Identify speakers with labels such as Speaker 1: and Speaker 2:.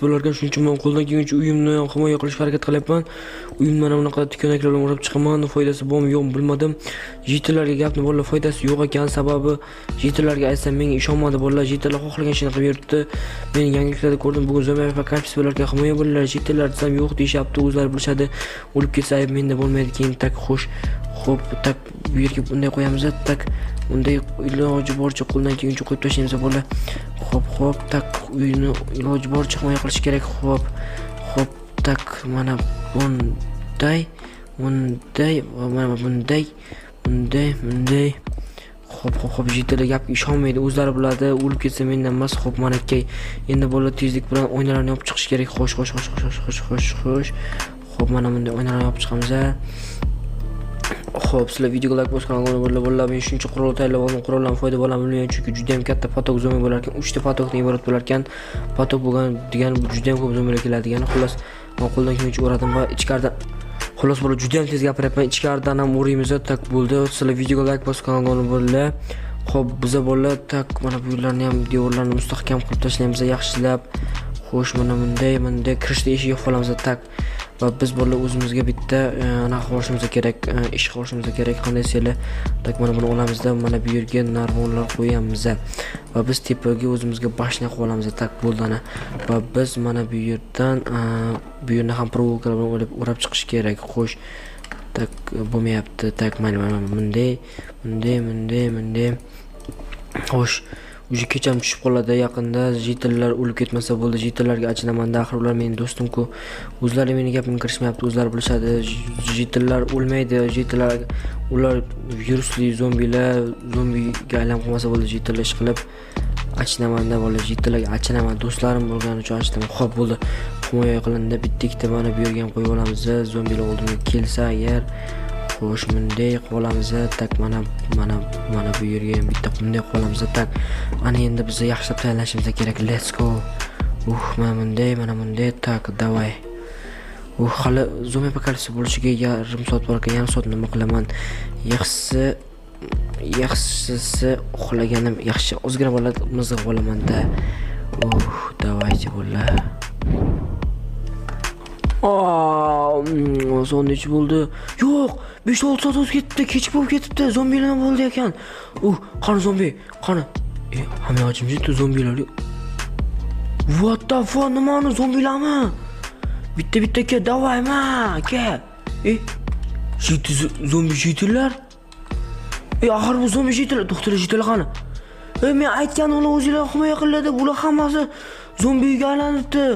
Speaker 1: Bularga shuncha men qo'ldan kelguncha uyimni himoya qilishga harakat qilyapman. Uyimni mana bunaqa tikonaklar bilan o'rab chiqaman. Foydasi bormi, yo'qmi bilmadim. Jitlarga gapni bolalar foydasi yo'q ekan, sababi jitlarga aytsam menga ishonmadi bolalar. Jitlar xohlagan ishini qilib yuribdi. Men yangiliklarda ko'rdim, bugun Zo'may va Kapis bularga himoya bo'lalar. Jitlar desam yo'q deyishyapti, o'zlari bilishadi. O'lib ketsa ayb menda bo'lmaydi, keyin tak xo'sh. Xo'p, tak bu yerga bunday qo'yamiz, tak unday iloji boricha qo'ldan kelguncha qo'yib tashlaymiz bolalar. Xo'p, tak uyni iloji boricha himoya qilish kerak. Xo'p, tak mana bunday va mana bunday. Xo'p, jitlar gapga ishonmaydi, o'zlari biladi, o'lib ketsa mendan emas. Xo'p, mana kay. Endi bolalar tezlik bilan oynalarni yopib chiqish kerak. Xo'sh. Xo'p, mana bunday oynalarni yopib chiqamiz. Xo'p, sizlar videoga like bosgan bolalar, men shuncha qurol tayyorlab oldim. Qurollardan foyda bo'laman bilmayman, chunki juda ham katta potok zo'may bo'lar ekan. 3 ta potokdan iborat bo'lar ekan. Potok bo'lgan degani bu juda ham ko'p zo'maylar keladi degani. Xullas, men qo'ldan kelguncha o'radim va ichkaridan xullas bo'lar juda ham tez gapiryapman. Ichkaridan ham o'raymiz, tak bo'ldi. Sizlar videoga like bosgan bolalar. Xo'p, biza bolalar tak mana bu yerlarni ham devorlarni mustahkam qilib tashlaymiz, yaxshilab. Xo'sh, mana bunday kirishda eshik yo'q qolamiz, tak. Va biz bolalar o'zimizga bitta anaqa qilishimiz kerak, ish qilishimiz kerak. Qanday sizlar tak mana buni olamizda, mana bu yerga narvonlar qo'yamiz va biz tepaga o'zimizga bashna qilib olamiz, tak bo'ldi ana. Va biz mana bu yerdan bu yerni ham provokalar bilan o'rab chiqish kerak. Xo'sh, tak bo'lmayapti, tak mana bunday. Xo'sh, Uji kecham tushib qoladi yaqinda. Jitlar o'lib ketmasa bo'ldi. Jitlarga achinaman, axir ular mening do'stim-ku. O'zlari meni gapimga kirishmayapti, o'zlari bilishadi. Jitlar o'lmaydi. Jitlar ular virusli zombiga aylanib qolmasa bo'ldi. Jitlar ish qilib achinamanda bo'ladi. Jitlarga achinaman, do'stlarim bo'lgani uchun achinaman. Xo'p, bo'ldi. Himoya qilindi. Bitta ikkita mana bu yerga ham qo'yib olamiz. Zombilar oldimga kelsa agar xo'sh, bunday qolamiz, tak mana bu yerga ham bitta bunday qolamiz, tak. Ana endi biz yaxshilab tayyorlashimiz kerak. Let's go. Mana bunday, tak, davay. Hali zo'may apokalipsis bo'lishiga yarim soat bor ekan. Yarim soat nima qilaman? Yaxshisi uxlaganim yaxshi. Ozgina bo'ladi, mizg'ib olaman-da. Davaychi bo'lar. So'nich bo'ldi. Yo'q, 5-6 soat o'tib ketdi, kech bo'lib ketibdi. Zombilar nima bo'ldi ekan? Qani zombi? Qani? Hamma ochimchi zombilar. What the fuck, nimani zombilarmi? Bitta ke, davayma, ke. Zombi jitlar? Axir bu zombi jitlar, doktor jitlar qani? Men aytganim o'zinglar himoya qiladi, bular hammasi zombiga aylanibdi.